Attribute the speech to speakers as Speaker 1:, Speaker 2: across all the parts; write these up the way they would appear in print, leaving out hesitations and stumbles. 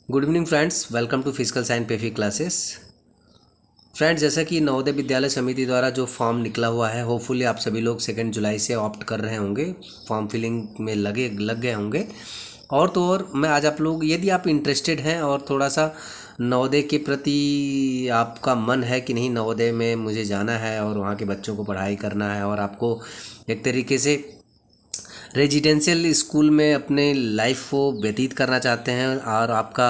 Speaker 1: Good evening friends, welcome to physical science पेफी classes. Friends, जैसा कि नवोदय विद्यालय समिति द्वारा जो फॉर्म निकला हुआ है, होपफुली आप सभी लोग 2 जुलाई से ऑप्ट कर रहे होंगे, फॉर्म फिलिंग में लग गए होंगे। और तो और मैं आज आप लोग, यदि आप इंटरेस्टेड हैं और थोड़ा सा नवोदय के प्रति आपका मन है कि नहीं, नवोदय में मुझे जाना है और वहाँ के बच्चों को पढ़ाई करना है और आपको एक तरीके से रेजिडेंशियल स्कूल में अपने लाइफ को व्यतीत करना चाहते हैं और आपका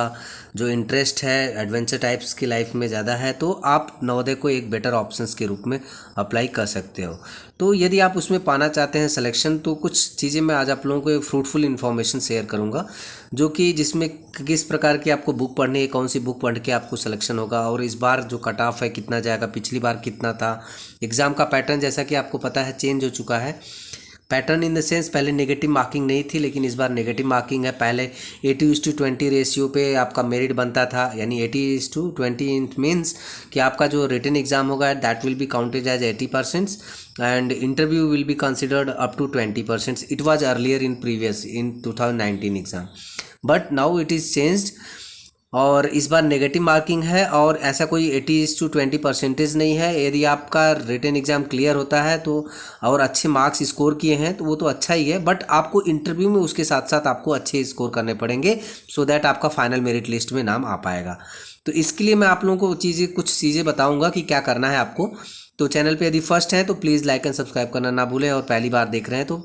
Speaker 1: जो इंटरेस्ट है एडवेंचर टाइप्स की लाइफ में ज़्यादा है, तो आप नवोदय को एक बेटर ऑप्शंस के रूप में अप्लाई कर सकते हो। तो यदि आप उसमें पाना चाहते हैं सिलेक्शन, तो कुछ चीज़ें मैं आज आप लोगों को एक फ्रूटफुल इन्फॉर्मेशन शेयर करूंगा, जो कि जिसमें किस प्रकार की आपको बुक पढ़नी है, कौन सी बुक पढ़ के आपको सिलेक्शन होगा, और इस बार जो कट ऑफ है कितना जाएगा, पिछली बार कितना था। एग्ज़ाम का पैटर्न जैसा कि आपको पता है चेंज हो चुका है। पैटर्न इन द सेंस, पहले नेगेटिव मार्किंग नहीं थी, लेकिन इस बार नेगेटिव मार्किंग है। पहले 80:20 रेशियो पे आपका मेरिट बनता था, यानी 80:20 मीन्स कि आपका जो रिटन एग्जाम होगा that will be counted as 80% and interview will be considered up to 20%। It was earlier in previous in 2019 exam, but now it is changed और इस बार नेगेटिव मार्किंग है। और ऐसा कोई 80:20% नहीं है। यदि आपका रिटन एग्ज़ाम क्लियर होता है तो और अच्छे मार्क्स स्कोर किए हैं तो वो तो अच्छा ही है, बट आपको इंटरव्यू में उसके साथ साथ आपको अच्छे स्कोर करने पड़ेंगे, सो दैट आपका फाइनल मेरिट लिस्ट में नाम आ पाएगा। तो इसके लिए मैं आप लोगों को कुछ चीज़ें बताऊँगा कि क्या करना है आपको। तो चैनल पर यदि फर्स्ट है तो प्लीज़ लाइक एंड सब्सक्राइब करना ना भूलें, और पहली बार देख रहे हैं तो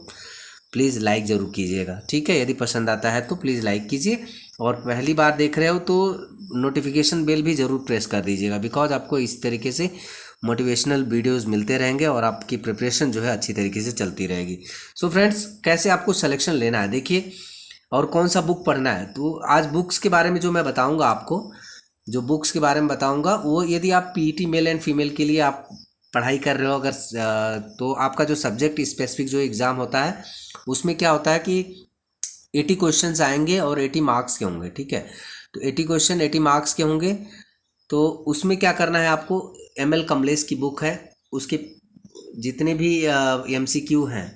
Speaker 1: प्लीज़ लाइक ज़रूर कीजिएगा, ठीक है। यदि पसंद आता है तो प्लीज़ लाइक कीजिए, और पहली बार देख रहे हो तो नोटिफिकेशन बेल भी ज़रूर प्रेस कर दीजिएगा, बिकॉज आपको इस तरीके से मोटिवेशनल वीडियोस मिलते रहेंगे और आपकी प्रिपरेशन जो है अच्छी तरीके से चलती रहेगी। सो फ्रेंड्स, कैसे आपको सिलेक्शन लेना है देखिए, और कौन सा बुक पढ़ना है। तो आज बुक्स के बारे में जो मैं बताऊँगा आपको, जो बुक्स के बारे में बताऊँगा वो, यदि आप पीईटी मेल एंड फीमेल के लिए आप पढ़ाई कर रहे हो अगर, तो आपका जो सब्जेक्ट स्पेसिफिक जो एग्ज़ाम होता है उसमें क्या होता है कि 80 क्वेश्चंस आएंगे और 80 मार्क्स के होंगे, ठीक है। तो 80 क्वेश्चन 80 मार्क्स के होंगे। तो उसमें क्या करना है आपको, एम एल कमलेश की बुक है, उसके जितने भी MCQ हैं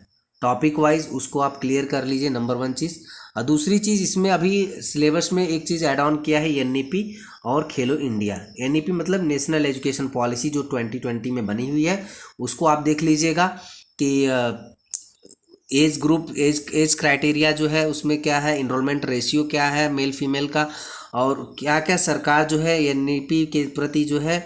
Speaker 1: टॉपिक वाइज, उसको आप क्लियर कर लीजिए, नंबर 1 चीज़। और दूसरी चीज़, इसमें अभी सिलेबस में एक चीज़ ऐड ऑन किया है, NEP और खेलो इंडिया। NEP मतलब नेशनल एजुकेशन पॉलिसी, जो 2020 में बनी हुई है, उसको आप देख लीजिएगा कि एज ग्रुप, एज क्राइटेरिया जो है उसमें क्या है, इनरोलमेंट रेशियो क्या है मेल फीमेल का, और क्या क्या सरकार जो है NEP के प्रति जो है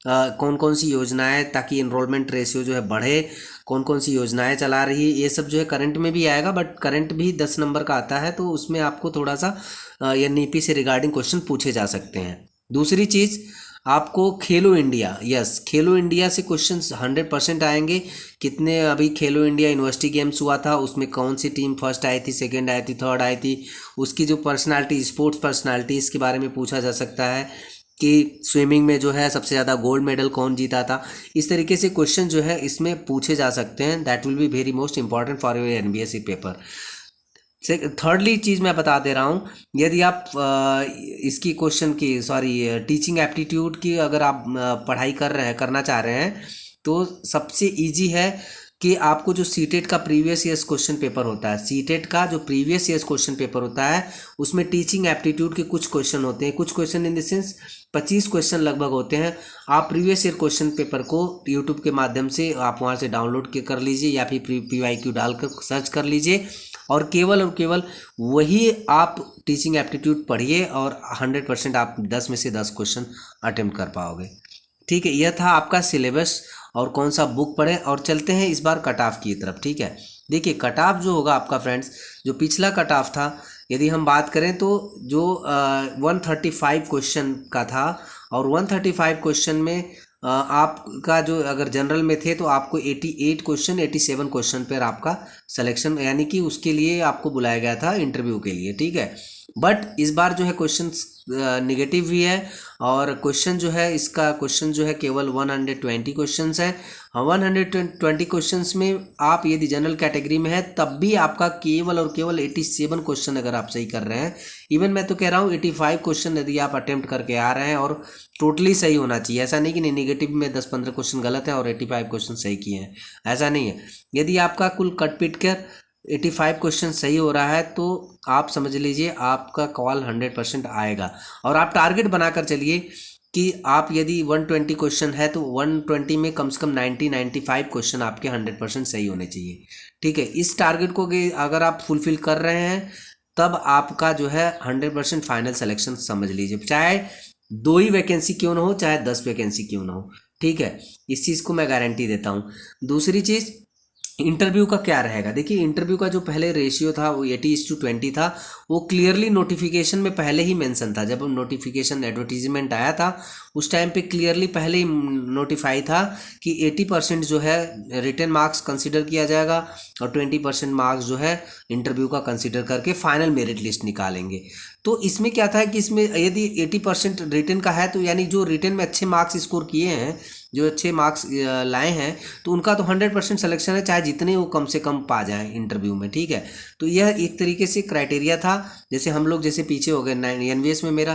Speaker 1: कौन कौन सी योजनाएं, ताकि इनरोलमेंट रेशियो जो है बढ़े, कौन कौन सी योजनाएं चला रही है, ये सब जो है करंट में भी आएगा, बट करंट भी 10 नंबर का आता है, तो उसमें आपको थोड़ा सा NEP से रिगार्डिंग क्वेश्चन पूछे जा सकते हैं। दूसरी चीज़, आपको खेलो इंडिया, यस, खेलो इंडिया से क्वेश्चंस 100% आएंगे। कितने अभी खेलो इंडिया यूनिवर्सिटी गेम्स हुआ था, उसमें कौन सी टीम फर्स्ट आई थी, सेकंड आई थी, थर्ड आई थी, उसकी जो पर्सनालिटी, स्पोर्ट्स पर्सनालिटी, इसके बारे में पूछा जा सकता है कि स्विमिंग में जो है सबसे ज़्यादा गोल्ड मेडल कौन जीता था। इस तरीके से क्वेश्चन जो है इसमें पूछे जा सकते हैं। That will be very most important for your NBSC paper. Thirdly चीज़ मैं बता दे रहा हूँ, यदि आप इसकी क्वेश्चन की, सॉरी, टीचिंग एप्टीट्यूड की अगर आप पढ़ाई करना चाह रहे हैं, तो सबसे इजी है कि आपको जो सीटेट का प्रीवियस ईयर्स क्वेश्चन पेपर होता है, सीटेट का जो प्रीवियस ईयर्स क्वेश्चन पेपर होता है, उसमें टीचिंग एप्टीट्यूड के कुछ क्वेश्चन होते हैं, कुछ question in the sense 25 question लगभग होते हैं। आप प्रीवियस ईयर क्वेश्चन पेपर को यूट्यूब के माध्यम से आप वहाँ से डाउनलोड कर लीजिए, या फिर PYQ डालकर सर्च कर लीजिए, और केवल वही आप टीचिंग एप्टीट्यूड पढ़िए, और 100% आप 10 में से 10 क्वेश्चन अटेम्प्ट कर पाओगे, ठीक है। यह था आपका सिलेबस और कौन सा बुक पढ़ें। और चलते हैं इस बार कट ऑफ की तरफ, ठीक है। देखिए, कट ऑफ जो होगा आपका फ्रेंड्स, जो पिछला कट ऑफ था, यदि हम बात करें तो जो 135 क्वेश्चन का था, और 135 क्वेश्चन में आपका जो अगर जनरल में थे तो आपको 88 क्वेश्चन 87 क्वेश्चन पर आपका सिलेक्शन, यानी कि उसके लिए आपको बुलाया गया था इंटरव्यू के लिए, ठीक है। बट इस बार जो है क्वेश्चन निगेटिव भी है, और क्वेश्चन जो है, इसका क्वेश्चन जो है केवल 120 क्वेश्चंस है। 120 क्वेश्चंस में आप यदि जनरल कैटेगरी में है तब भी आपका केवल और केवल 87 क्वेश्चन अगर आप सही कर रहे हैं, इवन मैं तो कह रहा हूँ 85 क्वेश्चन यदि आप अटेम्प्ट करके आ रहे हैं, और टोटली सही होना चाहिए। ऐसा नहीं कि नेगेटिव में 10-15 क्वेश्चन गलत है और 85 क्वेश्चन सही किए हैं, ऐसा नहीं है। यदि आपका कुल कट पिट कर 85 क्वेश्चन सही हो रहा है तो आप समझ लीजिए आपका कॉल 100% आएगा। और आप टारगेट बनाकर चलिए कि आप यदि 120 क्वेश्चन है तो 120 में कम से कम 95 क्वेश्चन आपके 100% सही होने चाहिए। ठीक है, इस टारगेट को अगर आप फुलफिल कर रहे हैं तब आपका जो है 100% फाइनल सिलेक्शन समझ लीजिए, चाहे 2 ही वैकेंसी क्यों ना हो, चाहे 10 वैकेंसी क्यों ना हो। ठीक है, इस चीज़ को मैं गारंटी देता हूँ। दूसरी चीज़, इंटरव्यू का क्या रहेगा। देखिए, इंटरव्यू का जो पहले रेशियो था वो 80:20 था, वो क्लियरली नोटिफिकेशन में पहले ही मेंशन था। जब नोटिफिकेशन एडवर्टीजमेंट आया था उस टाइम पे क्लियरली पहले ही नोटिफाई था कि 80% जो है रिटन मार्क्स कंसीडर किया जाएगा और 20% मार्क्स जो है इंटरव्यू का कंसीडर करके फाइनल मेरिट लिस्ट निकालेंगे। तो इसमें क्या था कि इसमें यदि 80% रिटन का है तो यानी जो रिटन में अच्छे मार्क्स स्कोर किए हैं, जो अच्छे मार्क्स लाए हैं, तो उनका तो 100% सिलेक्शन है, चाहे जितने वो कम से कम पा जाएं इंटरव्यू में। ठीक है, तो यह एक तरीके से क्राइटेरिया था। जैसे हम लोग जैसे पीछे हो गए, NVS में मेरा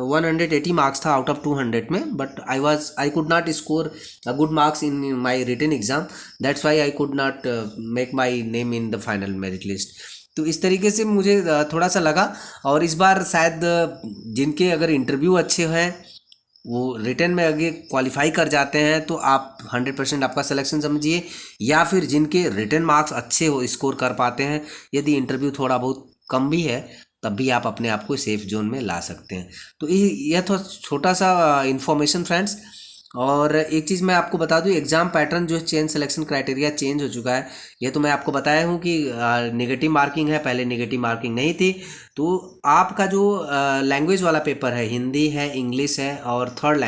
Speaker 1: 180 मार्क्स था आउट ऑफ 200 में, but I could not score good marks in my written exam, that's why I could not make my name in the final merit list. तो इस तरीके से मुझे थोड़ा सा लगा। और इस बार शायद जिनके अगर इंटरव्यू अच्छे हैं वो रिटर्न में अगर क्वालिफाई कर जाते हैं तो आप 100% आपका सिलेक्शन समझिए, या फिर जिनके रिटर्न मार्क्स अच्छे हो स्कोर कर पाते हैं, यदि इंटरव्यू थोड़ा बहुत कम भी है तब भी आप अपने आप को सेफ जोन में ला सकते हैं। तो यह तो छोटा सा इन्फॉर्मेशन फ्रेंड्स। और एक चीज़ मैं आपको बता दूं, एग्ज़ाम पैटर्न जो चेंज सिलेक्शन क्राइटेरिया चेंज हो चुका है। ये तो मैं आपको बताया हूँ कि नेगेटिव मार्किंग है, पहले नेगेटिव मार्किंग नहीं थी। तो आपका जो लैंग्वेज वाला पेपर है, हिंदी है, इंग्लिश है और थर्ड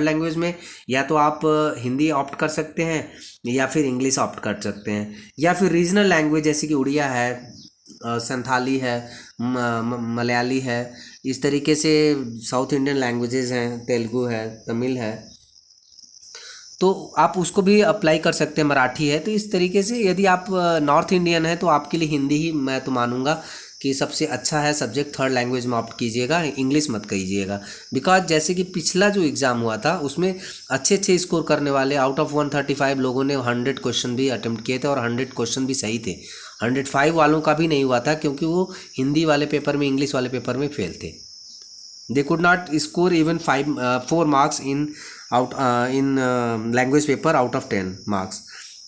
Speaker 1: लैंग्वेज में या तो आप हिंदी ऑप्ट कर सकते हैं या फिर इंग्लिश ऑप्ट कर सकते हैं, या फिर रीजनल लैंग्वेज जैसे कि उड़िया है, संथाली है, मलयाली है, इस तरीके से साउथ इंडियन लैंग्वेजेस हैं, तेलुगु है, तमिल है, तो आप उसको भी अप्लाई कर सकते हैं। मराठी है, तो इस तरीके से यदि आप नॉर्थ इंडियन है तो आपके लिए हिंदी ही मैं तो मानूंगा कि सबसे अच्छा है सब्जेक्ट। थर्ड लैंग्वेज में ऑप्ट कीजिएगा, इंग्लिश मत कीजिएगा। बिकॉज जैसे कि पिछला जो एग्ज़ाम हुआ था उसमें अच्छे स्कोर करने वाले आउट ऑफ 135 लोगों ने 100 क्वेश्चन भी अटेम्प्ट किए थे और 100 क्वेश्चन भी सही थे। 105 वालों का भी नहीं हुआ था क्योंकि वो हिंदी वाले पेपर में, इंग्लिश वाले पेपर में फेल थे। they could not score even 4 marks in language paper out of 10 marks.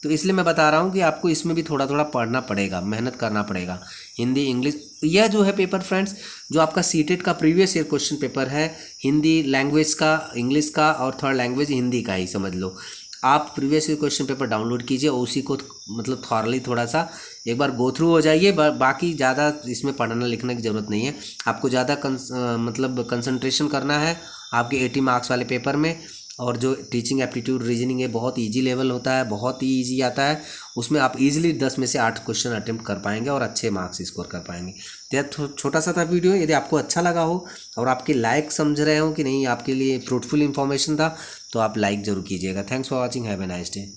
Speaker 1: तो इसलिए मैं बता रहा हूँ कि आपको इसमें भी थोड़ा थोड़ा पढ़ना पड़ेगा, मेहनत करना पड़ेगा। हिंदी, इंग्लिश, यह जो है पेपर फ्रेंड्स, जो आपका सीटेट का प्रीवियस ईयर क्वेश्चन पेपर है, हिंदी लैंग्वेज का, इंग्लिश का और थर्ड लैंग्वेज हिंदी का ही समझ लो। आप previous year question paper download कीजिए और उसी को मतलब थॉरली थोड़ा सा एक बार गो थ्रू हो जाइए। बाकी ज़्यादा इसमें पढ़ना लिखने की ज़रूरत नहीं है। आपको ज़्यादा मतलब कंसंट्रेशन करना है आपके 80 मार्क्स वाले पेपर में। और जो टीचिंग एप्टीट्यूड रीजनिंग है बहुत इजी लेवल होता है, बहुत ही इजी आता है, उसमें आप इजीली 10 में से 8 क्वेश्चन अटेम्प्ट कर पाएंगे और अच्छे मार्क्स स्कोर कर पाएंगे। तो यह छोटा सा था वीडियो। यदि आपको अच्छा लगा हो और आपके लाइक समझ रहे हो कि नहीं, आपके लिए फ्रूटफुल इन्फॉर्मेशन था, तो आप लाइक ज़रूर कीजिएगा। Thanks for watching, have a nice day.